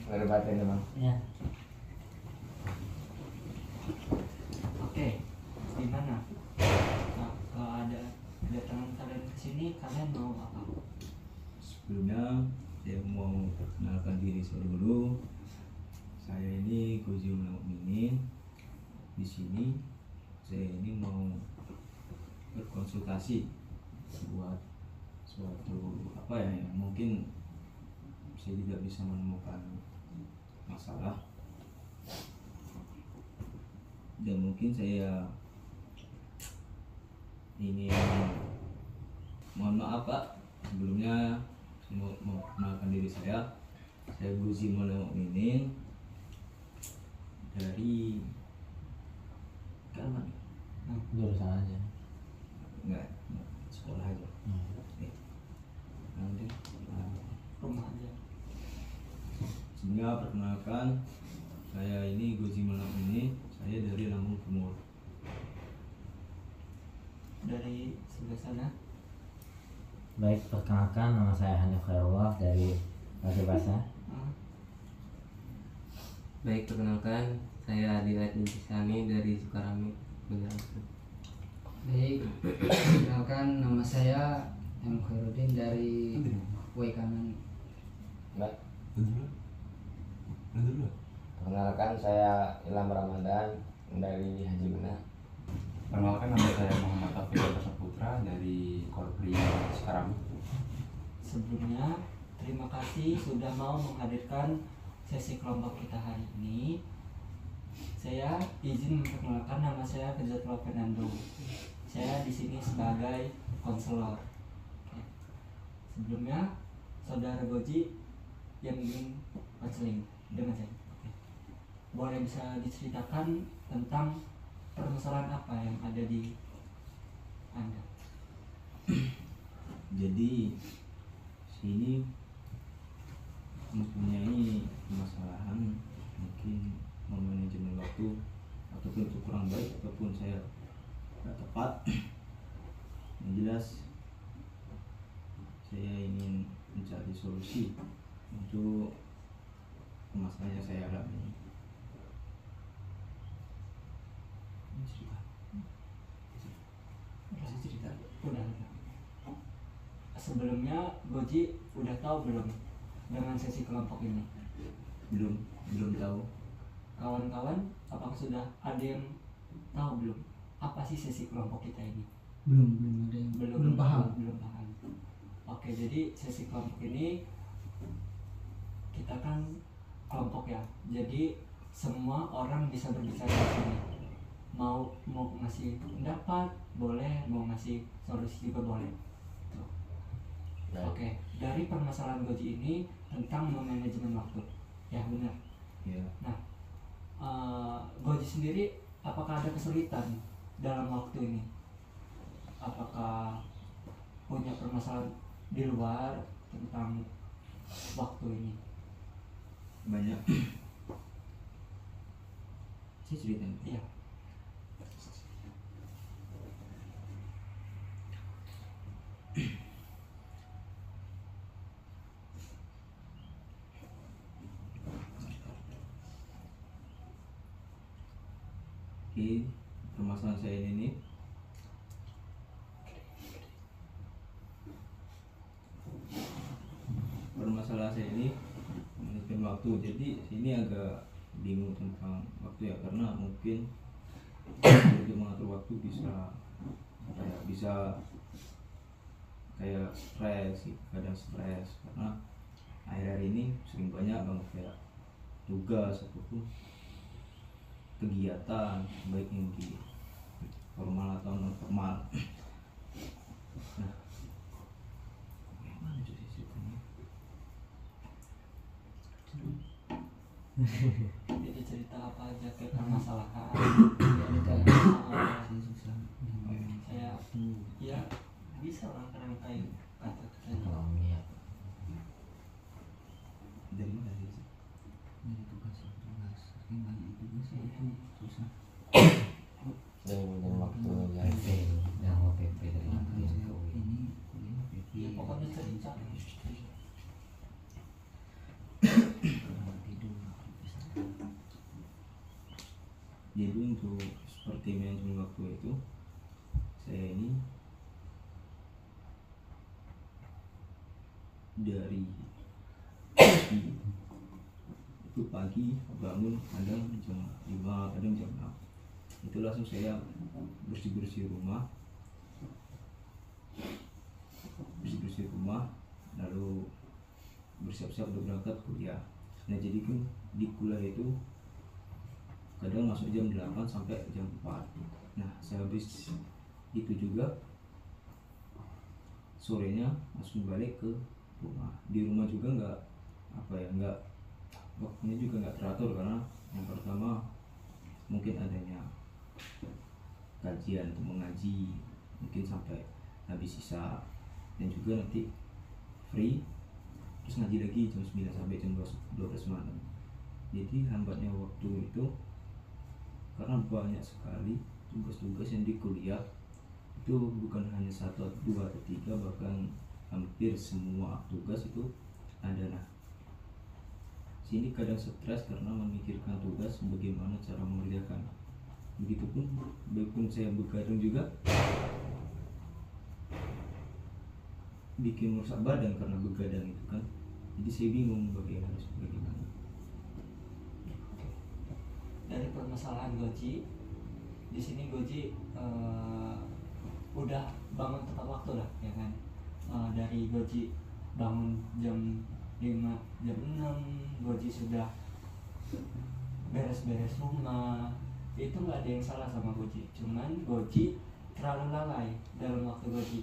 Baru batin teman. Ya. Oke, gimana? Nah, kalau ada kedatangan kalian ke sini, kalian mau apa? Sebelumnya saya mau perkenalkan diri saya dulu. Saya ini Gozi Mukminin. Di sini saya ini mau berkonsultasi buat suatu apa ya, yang mungkin saya tidak bisa menemukan masalah, dan mungkin saya ini mohon maaf Pak, sebelumnya saya mau kenalkan diri saya Gozi Mukminin dari Kalman. Jurusan aja. Enggak, sekolah aja. Nanti Rumah aja. sebelumnya perkenalkan, saya ini Gozi Mukminin, saya dari Lampung Timur. Dari sebelah sana. Baik, perkenalkan nama saya Hanif Khairullah dari Pasir Basah. Baik, perkenalkan saya Adila Intisami dari Sukarami, Banjarmasin. Baik, perkenalkan nama saya M. Khairuddin dari Waikanan. Baik, Dulu. perkenalkan saya Ilham Ramadan dari Haji Benar. Perkenalkan nama saya Muhammad Taufik Saputra dari Korpri Sekarang. Sebelumnya, terima kasih sudah mau menghadirkan sesi kelompok kita hari ini. Saya izin memperkenalkan, nama saya Fizatullah Fernando. Saya di sini sebagai konselor. Oke. Sebelumnya, saudara Goji yang ingin konseling dengan saya. Oke. Boleh bisa diceritakan tentang permasalahan apa yang ada di Anda? Jadi sini mempunyai permasalahan, mungkin memanajemen waktu ataupun itu kurang baik ataupun saya tidak tepat. Yang jelas saya ingin mencari solusi untuk masalah yang saya alami. Ini cerita. Kasih cerita. Udah. Sebelumnya Goji udah tahu belum dengan sesi kelompok ini? Belum tahu. Kawan-kawan, apakah sudah ada yang tahu belum apa sih sesi kelompok kita ini? Belum ada yang belum paham. Belum paham. Oke, jadi sesi kelompok ini kita kan kelompok ya. Jadi semua orang bisa berbicara di sini. Mau ngasih pendapat boleh, mau ngasih solusi juga boleh. Tuh. Oke, dari permasalahan Goji ini tentang manajemen waktu. Ya benar. Ya. Nah, Goji sendiri apakah ada kesulitan dalam waktu ini? Apakah punya permasalahan di luar tentang waktu ini? Banyak. Saya cerita. Iya. Oke, permasalahan saya ini manajemen waktu. Jadi sini agak bingung tentang waktu ya, karena mungkin untuk mengatur waktu bisa kayak stres, kadang stres karena akhir-akhir ini sering banyak banget kayak tugas ataupun kegiatan baik yang di formal atau non formal. Nah, gimana tuh sistemnya? Jadi cerita apa aja kayak permasalahan. Saya ya bisa lah rangkai kata-katanya. Oh iya. Dari mana sih? Dari bidang waktu ya. PP dan PP dari Jokowi. Ya, pokoknya cerita. Jadi untuk seperti manajemen waktu itu, saya ini dari pagi, itu pagi bangun kadang jam 5, kadang jam 6, itu langsung saya bersih-bersih rumah, lalu bersiap-siap untuk berangkat kuliah. Nah jadi kan di kuliah itu kadang masuk jam 8 sampai jam 4. Nah saya habis itu juga sorenya langsung balik ke rumah. Di rumah juga nggak waktunya juga nggak teratur, karena yang pertama mungkin adanya kajian atau mengaji mungkin sampai habis sisa, dan juga nanti free terus ngaji lagi jam 9 sampai jam 12 malam. Jadi hambatnya waktu itu karena banyak sekali tugas-tugas yang di kuliah, itu bukan hanya 1, 2, atau 3, bahkan hampir semua tugas itu ada. Nah sini kadang stres karena memikirkan tugas, bagaimana cara mengerjakan. Begitupun saya begadang juga bikin merusak badan karena begadang itu kan. Jadi saya bingung bagaimana. Dari permasalahan Goji, di sini Goji udah bangun tepat waktu lah, ya kan? Dari Goji bangun jam 5, jam 6, Goji sudah beres-beres rumah. Itu nggak ada yang salah sama Goji, cuman Goji terlalu lalai dalam waktu Goji.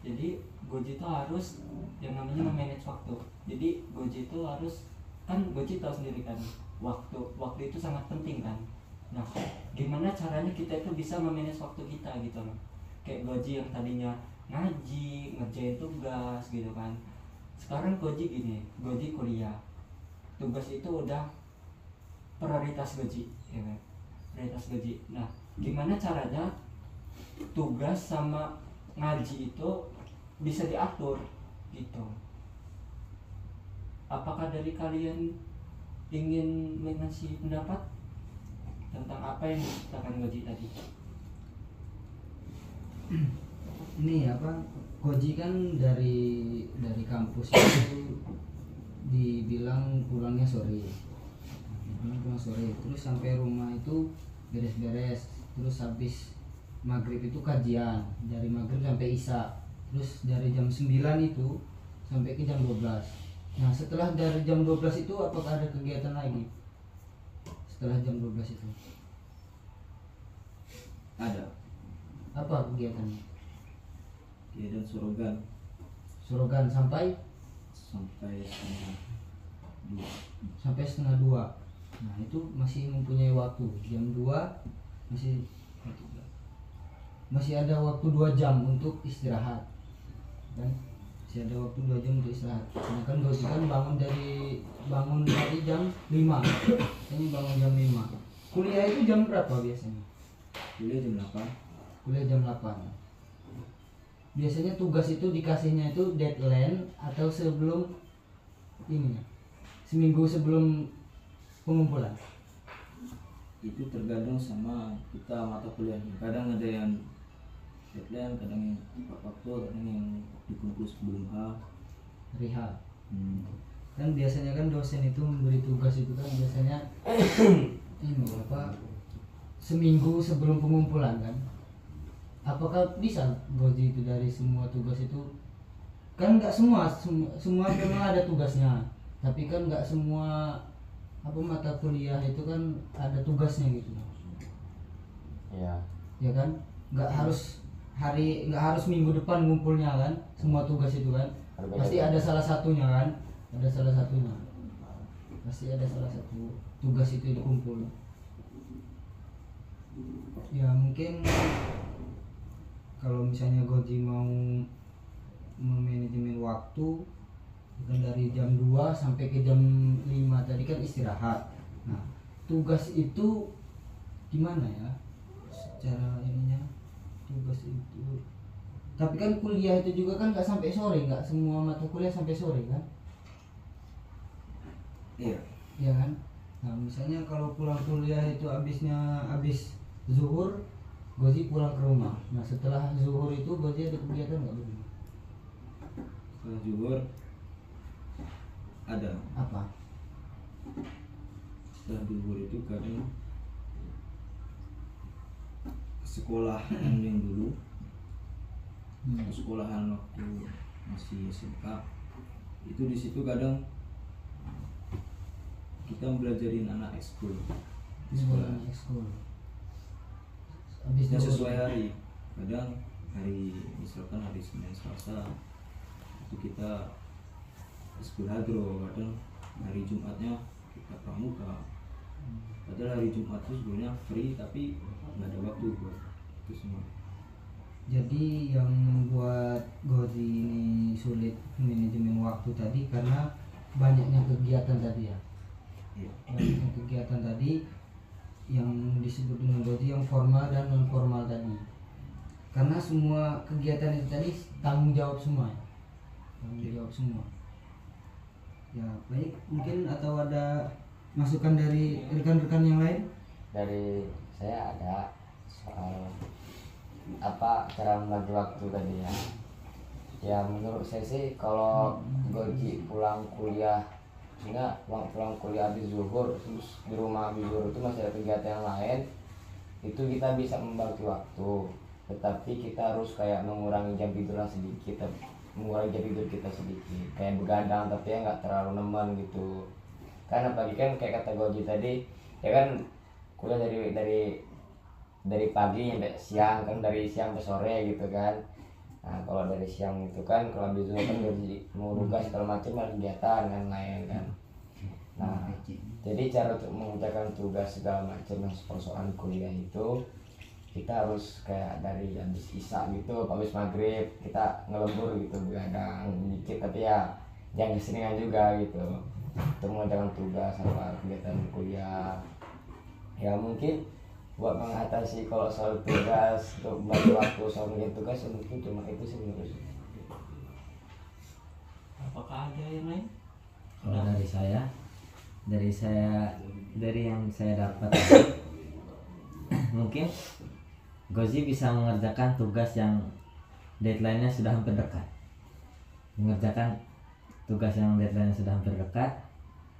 Jadi Goji itu harus yang namanya memanage waktu. Jadi Goji itu harus, kan Goji tahu sendiri kan, waktu itu sangat penting kan. Nah gimana caranya kita itu bisa memanage waktu kita gitu loh. Kayak Goji yang tadinya ngaji, ngerjain tugas gitu kan, sekarang Goji gini, Goji kuliah, tugas itu udah prioritas Goji, ya kan? Prioritas Goji. Nah gimana caranya tugas sama ngaji itu bisa diatur gitu. Apakah dari kalian ingin mengasih pendapat tentang apa yang dikatakan Goji tadi? Ini apa, Goji kan dari kampus itu dibilang pulangnya sore, terus sampai rumah itu beres-beres, terus habis maghrib itu kajian, dari maghrib sampai isya, terus dari jam 9 itu sampai ke jam 12. Nah setelah dari jam 12 itu apakah ada kegiatan lagi setelah jam 12 itu? Ada Apa kegiatannya? kegiatan Surogan sampai sampai setengah 2. Nah itu masih mempunyai waktu, jam 2 masih ada waktu 2 jam untuk istirahat kan, masih ada waktu 2 jam untuk istirahat. Sedangkan Goji kan bangun dari jam 5, ini bangun jam 5. Kuliah itu jam berapa biasanya? kuliah jam 8. Kuliah jam 8. Biasanya tugas itu dikasihnya itu deadline atau sebelum ini, seminggu sebelum pengumpulan? Itu tergantung sama kita mata kuliahnya. Kadang ada yang deadline, kadang yang tepat waktu, kadang yang dikumpul sebelum Rehat. Kan biasanya kan dosen itu memberi tugas itu kan biasanya ini apa, seminggu sebelum pengumpulan kan. Apakah bisa Goji itu dari semua tugas itu, kan nggak semua memang ada tugasnya, tapi kan nggak semua apa mata kuliah itu kan ada tugasnya gitu, Iya. ya kan? Nggak harus minggu depan ngumpulnya kan, semua tugas itu kan. Pasti ada salah satunya kan, pasti ada salah satu tugas itu dikumpul. Ya mungkin kalau misalnya Goji mau memanajemen waktu kan dari jam 2 sampai ke jam 5 tadi kan istirahat. Nah, tugas itu gimana ya? Secara ininya tugas itu. Tapi kan kuliah itu juga kan nggak sampai sore, nggak semua mata kuliah sampai sore kan? Iya. Iya kan? Nah, misalnya kalau pulang kuliah itu habis zuhur, Gozi pulang ke rumah. Nah, setelah zuhur itu Gozi ada kegiatan nggak di rumah? Setelah zuhur ada. Apa? Setelah zuhur itu kadang sekolahan yang dulu, sekolahan waktu masih SMK itu di situ kadang kita belajarin anak ekskul di sekolah. Ekskul. Habis Dan zuhur. sesuai hari, kadang hari misalkan hari Senin Selasa itu kita ekskul hadro, kadang hari Jumatnya kita pramuka. Padahal hari Jumat itu sebenarnya free tapi nggak ada waktu buat itu semua. Jadi yang membuat Gozi ini sulit manajemen waktu tadi karena banyaknya kegiatan tadi ya. Iya. Banyaknya kegiatan tadi yang disebut dengan Gozi yang formal dan non formal tadi. Karena semua kegiatan itu tadi tanggung jawab semua. Tanggung jawab semua. Ya, baik, mungkin atau ada masukan dari rekan-rekan yang lain? Dari saya ada soal apa cara membagi waktu tadi ya. Ya menurut saya sih kalau Goji pulang kuliah, sehingga pulang kuliah habis zuhur, terus di rumah habis zuhur itu masih ada kegiatan yang lain, itu kita bisa membagi waktu. Tetapi kita harus kayak mengurangi jam tidurnya sedikit, mengurangi jam tidur kita sedikit, kayak begadang tapi ya nggak terlalu nemen gitu. Kan apalagi kan kayak kata Goji tadi, ya kan kuliah dari pagi sampai siang, kan dari siang sampai sore gitu kan. Nah kalau dari siang itu kan kalau habis zuhur kan Goji mau tugas segala macam ada kegiatan kan lain kan. Nah jadi cara untuk mengerjakan tugas segala macam yang persoalan kuliah itu kita harus kayak dari habis isya gitu, habis maghrib kita ngelembur gitu, begadang dikit tapi ya jangan keseringan juga gitu untuk mengerjakan tugas apa kegiatan kuliah. Ya mungkin buat mengatasi kalau soal tugas untuk bagi waktu soal mengerjakan tugas mungkin cuma itu sih menurut saya. Apakah ada yang lain? Kalau dari yang saya dapat mungkin Gozi bisa mengerjakan tugas yang deadline-nya sudah hampir dekat. Mengerjakan tugas yang deadline-nya sudah hampir dekat.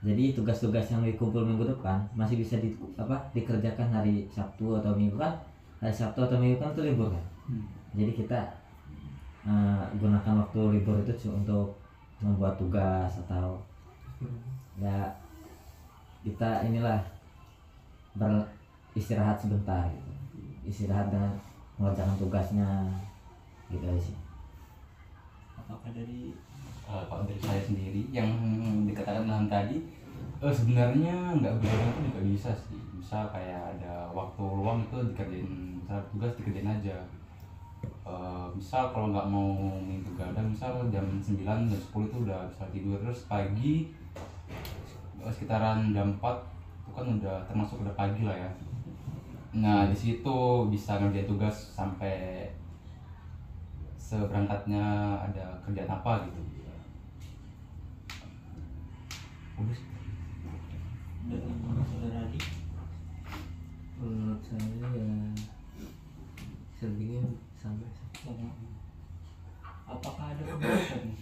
Jadi tugas-tugas yang dikumpul minggu depan masih bisa dikerjakan hari Sabtu atau Minggu kan. Hari Sabtu atau Minggu kan itu libur kan. Jadi kita gunakan waktu libur itu untuk membuat tugas atau ya kita inilah beristirahat sebentar gitu. Istirahat dengan mengerjakan tugasnya gitu aja sih. Apakah dari Kalau dari saya sendiri yang dikatakan Ilham tadi, sebenarnya nggak begadang itu juga bisa sih. Misal kayak ada waktu luang itu dikerjain, misal tugas dikerjain aja. Misal kalau nggak mau main begadang, misal jam 9, jam 10 itu udah bisa tidur, terus pagi sekitaran jam 4 itu kan udah termasuk udah pagi lah ya. Nah di situ bisa ngerjain tugas sampai seberangkatnya ada kerjaan apa gitu. Udah sih. dari saudara Adi? Menurut saya ya selebihnya sama. Apakah ada keberatan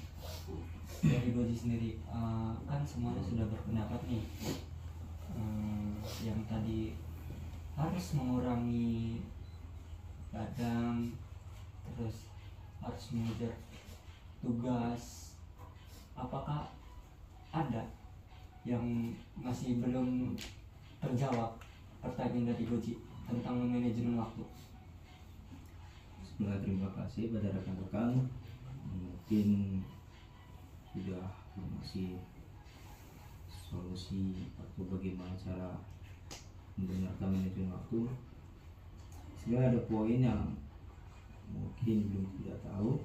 dari Goji sendiri? Kan semuanya sudah berpendapat nih, yang tadi harus mengurangi kadang, terus harus mengejar tugas. Apakah ada yang masih belum terjawab pertanyaan dari Goji tentang manajemen waktu. Sebenarnya terima kasih pada rekan-rekan, mungkin sudah masih solusi atau bagaimana cara membenarkan manajemen waktu. Sebenarnya ada poin yang mungkin belum tidak tahu.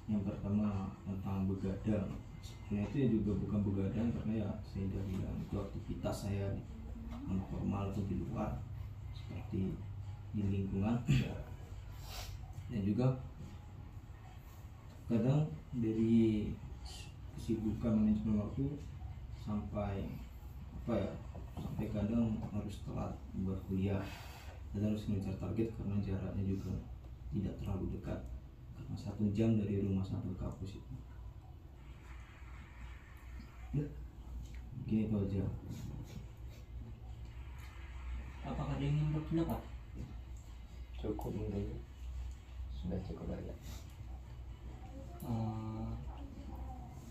Yang pertama tentang begadang. Sebenarnya itu ya juga bukan begadang, karena ya saya sudah bilang itu aktivitas saya non formal atau di luar, seperti di lingkungan. Dan juga kadang dari kesibukan manajemen waktu sampai sampai kadang harus telat buat kuliah, dan harus mengejar target karena jaraknya juga tidak terlalu dekat, karena 1 jam dari rumah sampai kampus itu. Ya, mungkin itu aja. Apakah ada yang ingin berpendapat? Cukup mungkin, sudah cukup aja.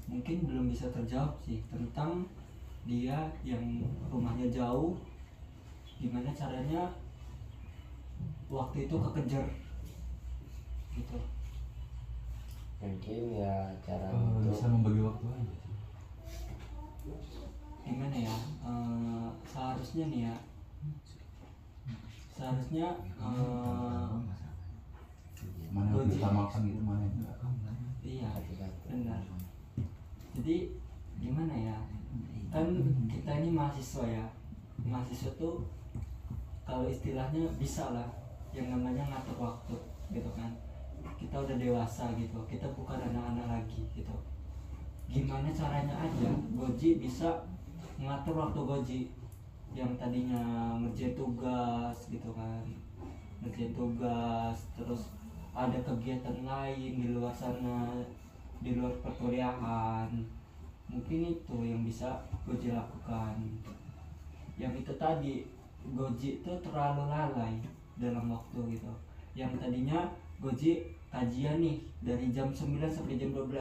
Mungkin belum bisa terjawab sih tentang dia yang rumahnya jauh, gimana caranya waktu itu kekejar gitu. Mungkin ya cara Bisa membagi waktu aja sih. Gimana ya, seharusnya nih ya, Mana yang Goji. diutamakan gitu, mana yang enggak. iya satu-satu. benar. Jadi gimana ya, kan kita ini mahasiswa ya, mahasiswa tuh kalau istilahnya bisa lah yang namanya ngatur waktu gitu kan. Kita udah dewasa gitu, kita bukan anak-anak lagi gitu. Gimana caranya aja Goji bisa ngatur waktu Goji yang tadinya ngerjain tugas gitu kan, ngerjain tugas, terus ada kegiatan lain di luar sana, di luar perkuliahan. Mungkin itu yang bisa Goji lakukan. Yang itu tadi, Goji itu terlalu lalai dalam waktu gitu. Yang tadinya Goji kajian nih dari jam 9 sampai jam 12,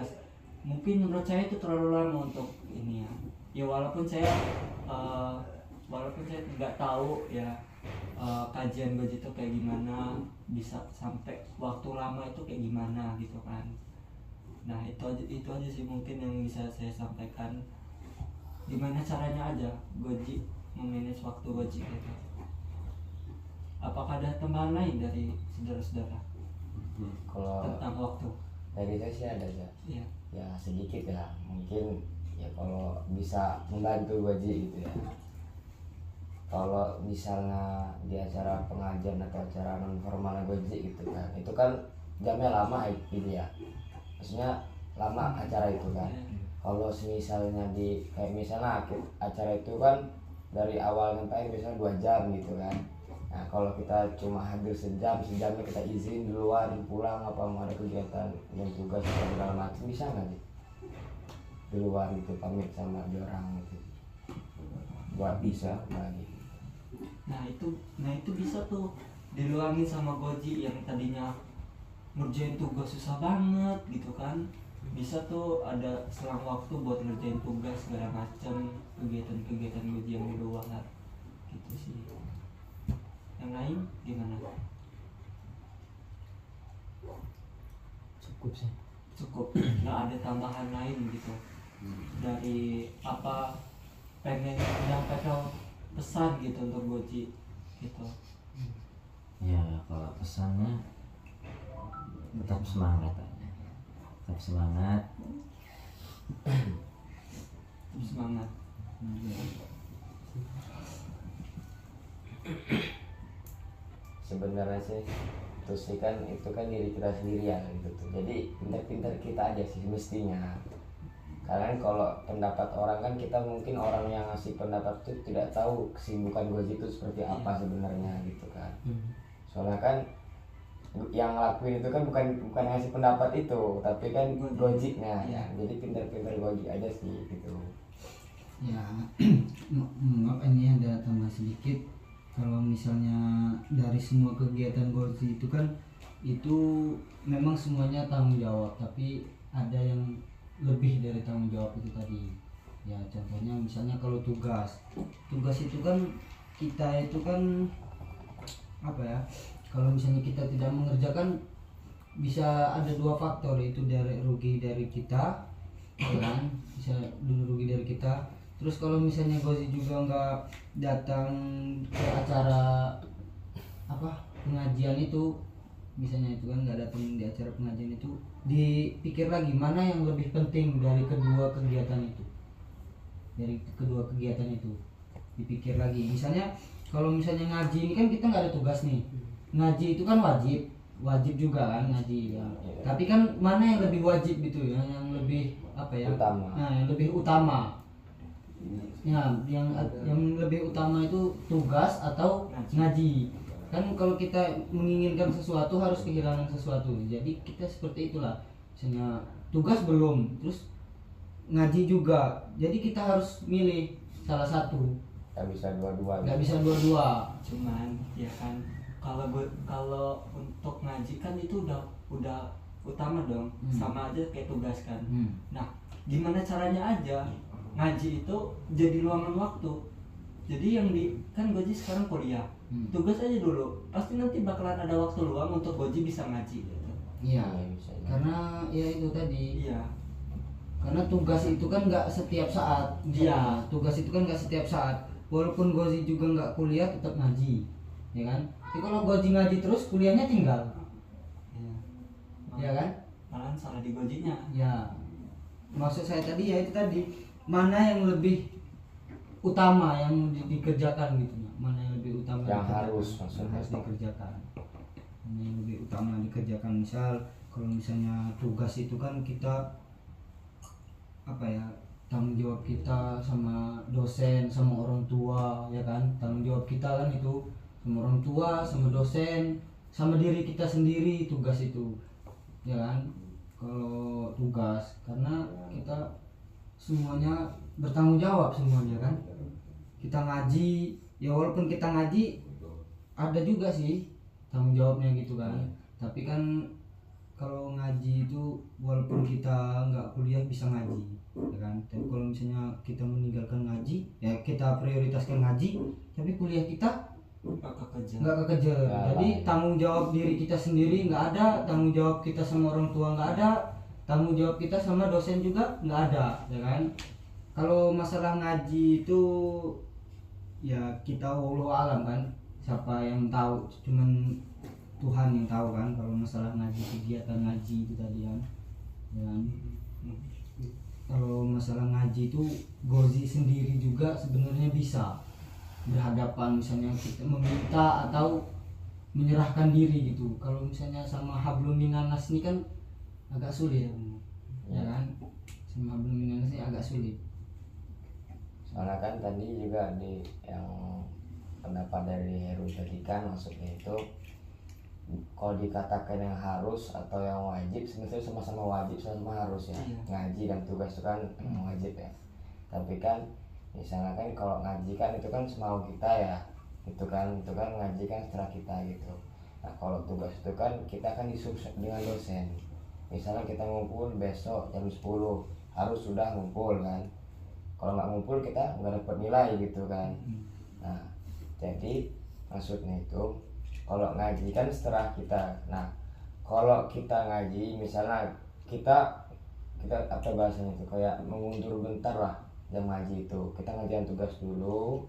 mungkin menurut saya itu terlalu lama untuk ini ya. Ya walaupun saya nggak tahu ya kajian Goji itu kayak gimana, bisa sampai waktu lama itu kayak gimana gitu kan. Nah itu aja sih mungkin yang bisa saya sampaikan. Gimana caranya aja Goji memanage waktu Goji gitu. Apakah ada tambahan lain dari saudara-saudara Kalau tentang waktu? dari saya sih ada ya, Iya. ya sedikit ya, mungkin ya kalau bisa membantu Goji gitu ya. Kalau misalnya di acara pengajian atau acara non formal Goji gitu kan, itu kan jamnya lama gitu ya, maksudnya lama acara itu kan. Kalau misalnya di kayak misalnya acara itu kan dari awal sampai misalnya 2 jam gitu kan. Nah kalau kita cuma hadir sejamnya kita izin di luar pulang, apa mau ada kegiatan dan tugas atau segala macam, bisa nggak sih di luar itu pamit sama dia orang gitu buat bisa lagi. Nah itu bisa tuh diluangin sama Goji yang tadinya ngerjain tugas susah banget gitu kan. Bisa tuh ada selang waktu buat ngerjain tugas segala macam, kegiatan-kegiatan Goji yang di luar gitu sih. Yang lain gimana? Cukup sih. Cukup, nggak ada tambahan lain gitu dari apa pengen menyampaikan pesan gitu untuk Goji gitu. Ya kalau pesannya tetap semangat aja. Tetap semangat. Semangat. Sebenarnya sih itu kan diri kita sendiri ya gitu tuh. Jadi pintar-pintar kita aja sih mestinya. Karena kalau pendapat orang kan, kita mungkin orang yang ngasih pendapat itu tidak tahu kesibukan Goji itu seperti apa sebenarnya gitu kan. Soalnya kan yang ngelakuin itu kan bukan ngasih pendapat itu, tapi kan Gojinya ya. Jadi pintar-pintar Goji aja sih gitu. Ya maaf ini ada tambah sedikit. Kalau misalnya dari semua kegiatan Goji itu kan itu memang semuanya tanggung jawab, tapi ada yang lebih dari tanggung jawab itu tadi. Ya contohnya misalnya kalau tugas itu kan kita itu kan apa ya, kalau misalnya kita tidak mengerjakan bisa ada dua faktor, itu dari rugi dari kita ya kan, bisa dulu rugi dari kita. Terus kalau misalnya Gozi juga nggak datang ke acara apa pengajian itu, misalnya itu kan nggak datang di acara pengajian itu, dipikir lagi mana yang lebih penting dari kedua kegiatan itu, dipikir lagi. Misalnya kalau misalnya ngaji ini kan kita nggak ada tugas nih, ngaji itu kan wajib juga kan ngaji ya. Tapi kan mana yang lebih wajib gitu ya, yang lebih apa ya, Utama. nah yang lebih utama ya, yang lebih utama itu tugas atau ngaji. Kan kalau kita menginginkan sesuatu harus kehilangan sesuatu, jadi kita seperti itulah. Misalnya tugas belum, terus ngaji juga, jadi kita harus milih salah satu, Gak bisa dua-dua. nggak bisa dua-dua. Cuman ya kan kalau untuk ngaji kan itu udah utama dong, sama aja kayak tugas kan. Nah, gimana caranya aja ngaji itu jadi luangan waktu. Jadi yang kan Goji sekarang kuliah, tugas aja dulu, pasti nanti bakalan ada waktu luang untuk Goji bisa ngaji gitu. Iya, Bisa. karena ya itu tadi, Iya. karena tugas itu kan nggak setiap saat. Iya. Tugas itu kan nggak setiap saat, walaupun Gozi juga nggak kuliah tetap ngaji ya kan. Tapi kalau Gozi ngaji terus kuliahnya tinggal Iya. ya kan. Malahan salah di Gojinya. Ya maksud saya tadi ya itu tadi, mana yang lebih utama yang dikerjakan gitu, mana yang lebih utama Yang dikerjakan, harus, maksudnya. harus dikerjakan, mana yang lebih utama dikerjakan. Misal kalau misalnya tugas itu kan kita apa ya, tanggung jawab kita sama dosen sama orang tua ya kan, tanggung jawab kita kan itu sama orang tua sama dosen sama diri kita sendiri. Tugas itu ya kan, kalau tugas karena kita semuanya bertanggung jawab semuanya kan. Kita ngaji ya, walaupun kita ngaji ada juga sih tanggung jawabnya gitu kan. Tapi kan kalau ngaji itu walaupun kita nggak kuliah bisa ngaji ya kan. Tapi kalau misalnya kita meninggalkan ngaji ya, kita prioritaskan ngaji tapi kuliah kita nggak kekejar. Jadi tanggung jawab diri kita sendiri nggak ada, tanggung jawab kita sama orang tua nggak ada, tanggung jawab kita sama dosen juga nggak ada ya kan. Kalau masalah ngaji itu ya kita wallahu alam kan, siapa yang tahu, cuman Tuhan yang tahu kan. Kalau masalah ngaji, kegiatan ngaji itu tadi kan ya kan. Kalau masalah ngaji itu Gozi sendiri juga sebenarnya bisa berhadapan, misalnya kita meminta atau menyerahkan diri gitu. Kalau misalnya sama hablum minanas ini kan agak sulit ya kan, sama hablum minanas ini agak sulit. Soalnya kan tadi juga di yang pendapat dari Heru tadi kan, maksudnya itu kalau dikatakan yang harus atau yang wajib, sebenarnya sama-sama wajib, sama-sama harus ya. Ngaji dan tugas itu kan wajib ya. Tapi kan misalnya kan kalau ngaji kan itu kan semau kita ya, itu kan ngaji kan setelah kita gitu. Nah kalau tugas itu kan kita kan disuruh dengan dosen. Misalnya kita ngumpul besok jam 10 harus sudah ngumpul kan. Kalau nggak ngumpul kita nggak dapat nilai gitu kan. Nah jadi maksudnya itu kalau ngaji kan setelah kita. Nah kalau kita ngaji misalnya kita apa bahasanya itu, kayak mengundur bentar lah jam ngaji itu, kita ngajian tugas dulu.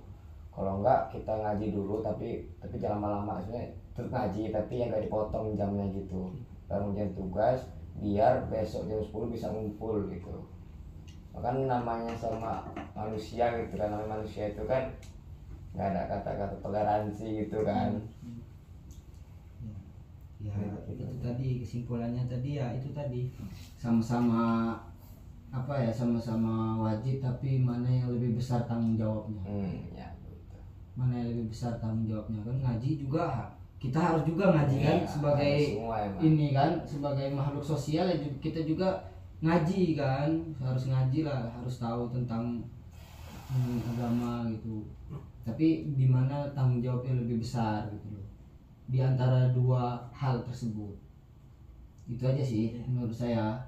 Kalau enggak kita ngaji dulu tapi jangan lama-lama, sebenarnya tetap ngaji tapi yang nggak dipotong jamnya gitu, baru ngajian tugas biar besok jam 10 bisa ngumpul gitu. Kan namanya sama manusia gitu kan, namanya manusia itu kan nggak ada kata-kata toleransi gitu kan. Ya itu tadi kesimpulannya tadi ya, itu tadi sama-sama apa ya, sama-sama wajib tapi mana yang lebih besar tanggung jawabnya. Ya betul. Mana yang lebih besar tanggung jawabnya kan. Ngaji juga kita harus juga ngaji kan, sebagai ini kan, sebagai makhluk sosial ya, kita juga ngaji kan, harus ngaji lah, harus tahu tentang agama gitu. Tapi di mana tanggung jawabnya lebih besar gitu loh, di antara dua hal tersebut. Itu aja sih menurut saya.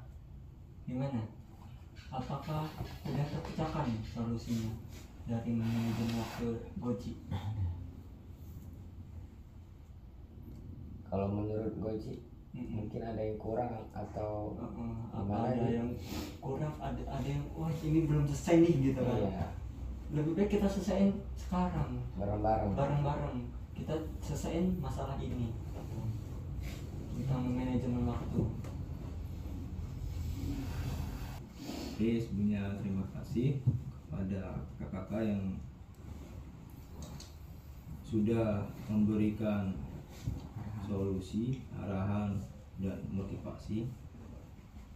Gimana? apakah udah terpecahkan solusinya dari manajemen waktu Goji? Kalau menurut Goji mungkin ada yang kurang atau Apa gimana ada nih? yang kurang, ada yang wah ini belum selesai nih gitu kan. Iya, Lebih baik kita selesaiin sekarang bareng-bareng. bareng-bareng, kita selesaiin masalah ini tentang manajemen waktu. Oke, sebelumnya terima kasih kepada kakak-kakak yang sudah memberikan solusi, arahan, dan motivasi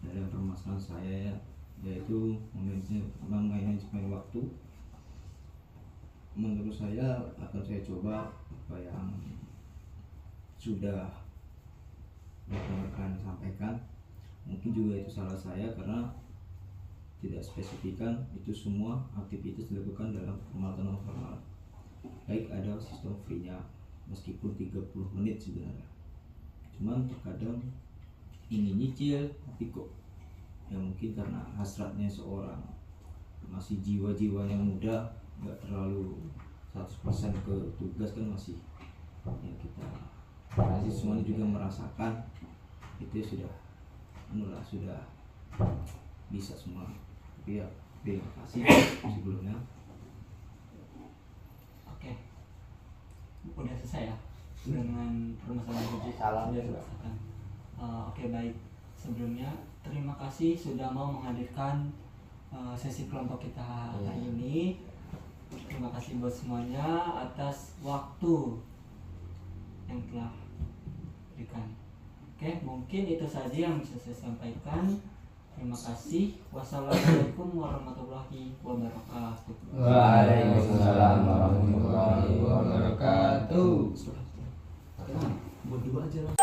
dalam permasalahan saya, yaitu manajemen waktu. Menurut saya akan saya coba apa yang sudah rekan-rekan sampaikan. Mungkin juga itu salah saya karena tidak spesifikan itu semua aktivitas dilakukan dalam formal atau non formal. Baik ada sistem free-nya meskipun 30 menit sebenarnya. Cuman terkadang ingin nyicil tapi kok ya mungkin karena hasratnya seorang masih jiwa-jiwanya muda, nggak terlalu 100% ke tugas kan, masih ya kita masih semuanya juga merasakan itu sudah sudah bisa semua. Tapi ya terima kasih sebelumnya. Oke, udah selesai ya dengan permasalahan Goji? Salam Sudah juga. selesai. Oke, baik. Sebelumnya terima kasih sudah mau menghadirkan sesi kelompok kita hari ini. Terima kasih buat semuanya atas waktu yang telah berikan. Oke, mungkin itu saja yang bisa saya sampaikan. Terima kasih. Wassalamualaikum warahmatullahi wabarakatuh. Waalaikumsalam warahmatullahi wabarakatuh. Berdua aja lah.